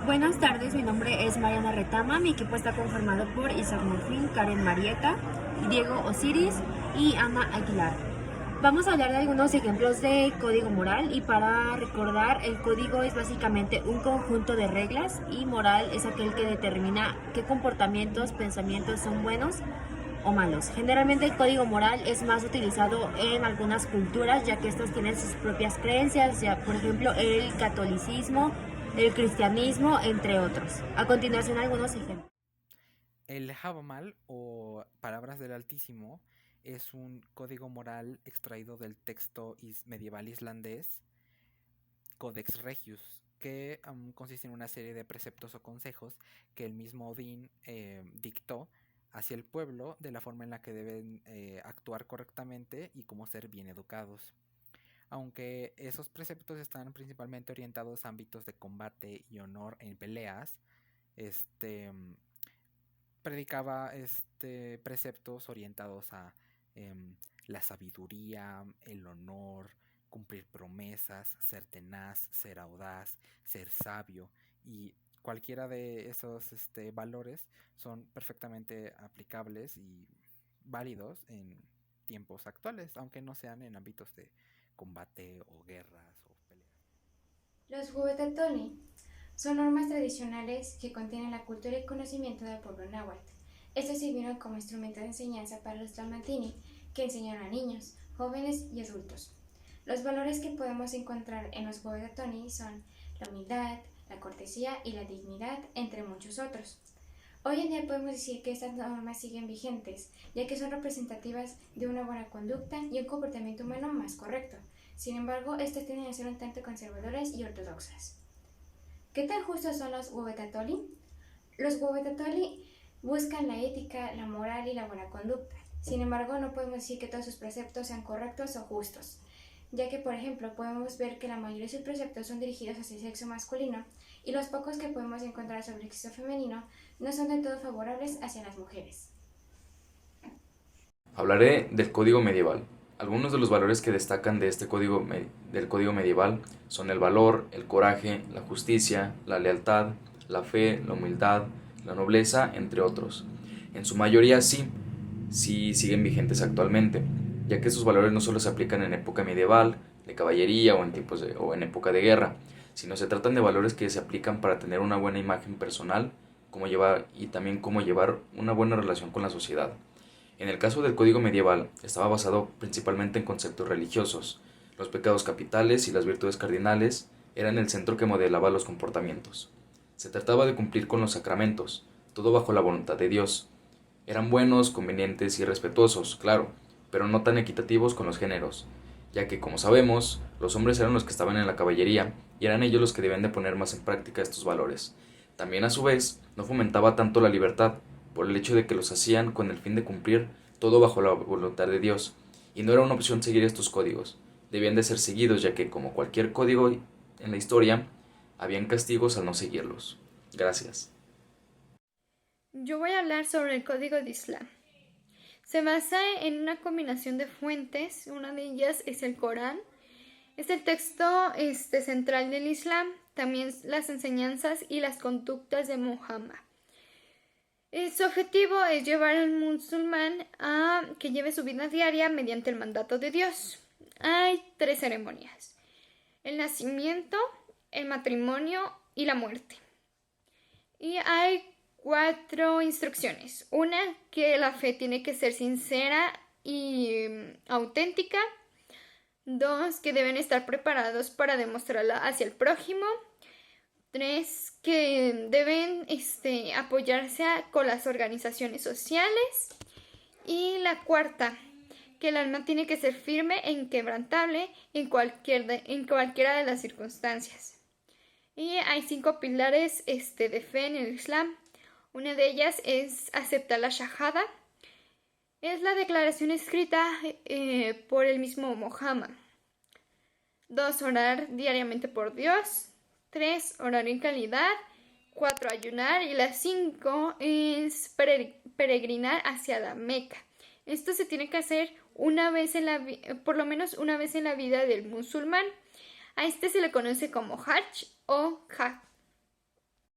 Buenas tardes, mi nombre es Mariana Retama. Mi equipo está conformado por Isaac Morfín, Karen Marieta, Diego Osiris y Ana Aguilar. Vamos a hablar de algunos ejemplos de código moral y para recordar, el código es básicamente un conjunto de reglas y moral es aquel que determina qué comportamientos, pensamientos son buenos o malos. Generalmente el código moral es más utilizado en algunas culturas ya que estos tienen sus propias creencias, ya por ejemplo el catolicismo, el cristianismo, entre otros. A continuación algunos ejemplos. El Havamal o Palabras del Altísimo es un código moral extraído del texto medieval islandés Codex Regius, que consiste en una serie de preceptos o consejos que el mismo Odín dictó hacia el pueblo de la forma en la que deben actuar correctamente y cómo ser bien educados. Aunque esos preceptos están principalmente orientados a ámbitos de combate y honor en peleas, este predicaba preceptos orientados a la sabiduría, el honor, cumplir promesas, ser tenaz, ser audaz, ser sabio y cualquiera de esos valores son perfectamente aplicables y válidos en tiempos actuales, aunque no sean en ámbitos de combate o guerras o peleas. Los huehuetetoli son normas tradicionales que contienen la cultura y conocimiento del pueblo náhuatl. Estos sirvieron como instrumento de enseñanza para los tlamatini, que enseñaron a niños, jóvenes y adultos. Los valores que podemos encontrar en los huehuetetoli son la humildad, la cortesía y la dignidad, entre muchos otros. Hoy en día podemos decir que estas normas siguen vigentes, ya que son representativas de una buena conducta y un comportamiento humano más correcto. Sin embargo, estas tienden a ser un tanto conservadoras y ortodoxas. ¿Qué tan justos son los huehuetetoli? Los huehuetetoli buscan la ética, la moral y la buena conducta. Sin embargo, no podemos decir que todos sus preceptos sean correctos o justos, ya que, por ejemplo, podemos ver que la mayoría de sus preceptos son dirigidos hacia el sexo masculino y los pocos que podemos encontrar sobre el sexo femenino no son del todo favorables hacia las mujeres. Hablaré del código medieval. Algunos de los valores que destacan de del código medieval son el valor, el coraje, la justicia, la lealtad, la fe, la humildad, la nobleza, entre otros. En su mayoría sí siguen vigentes actualmente, ya que sus valores no solo se aplican en época medieval, de caballería o en época de guerra, sino se tratan de valores que se aplican para tener una buena imagen personal y también cómo llevar una buena relación con la sociedad. En el caso del código medieval, estaba basado principalmente en conceptos religiosos. Los pecados capitales y las virtudes cardinales eran el centro que modelaba los comportamientos. Se trataba de cumplir con los sacramentos, todo bajo la voluntad de Dios. Eran buenos, convenientes y respetuosos, claro, pero no tan equitativos con los géneros, ya que, como sabemos, los hombres eran los que estaban en la caballería y eran ellos los que debían de poner más en práctica estos valores. También, a su vez, no fomentaba tanto la libertad, por el hecho de que los hacían con el fin de cumplir todo bajo la voluntad de Dios, y no era una opción seguir estos códigos, debían de ser seguidos ya que, como cualquier código en la historia, habían castigos al no seguirlos. Gracias. Yo voy a hablar sobre el Código de Islam. Se basa en una combinación de fuentes, una de ellas es el Corán, es el texto central del Islam, también las enseñanzas y las conductas de Muhammad. Su objetivo es llevar al musulmán a que lleve su vida diaria mediante el mandato de Dios. Hay 3 ceremonias: el nacimiento, el matrimonio y la muerte. Y hay 4 instrucciones. Una, que la fe tiene que ser sincera y auténtica. 2, que deben estar preparados para demostrarla hacia el prójimo. 3, que deben apoyarse con las organizaciones sociales. Y la 4, que el alma tiene que ser firme e inquebrantable en cualquiera de las circunstancias. Y hay 5 pilares de fe en el Islam. Una de ellas es aceptar la shahada. Es la declaración escrita por el mismo Muhammad. 2, orar diariamente por Dios. 3, orar en calidad. 4, ayunar. Y la 5 es peregrinar hacia la Meca. Esto se tiene que hacer por lo menos una vez en la vida del musulmán. A este se le conoce como Hajj o Hajj.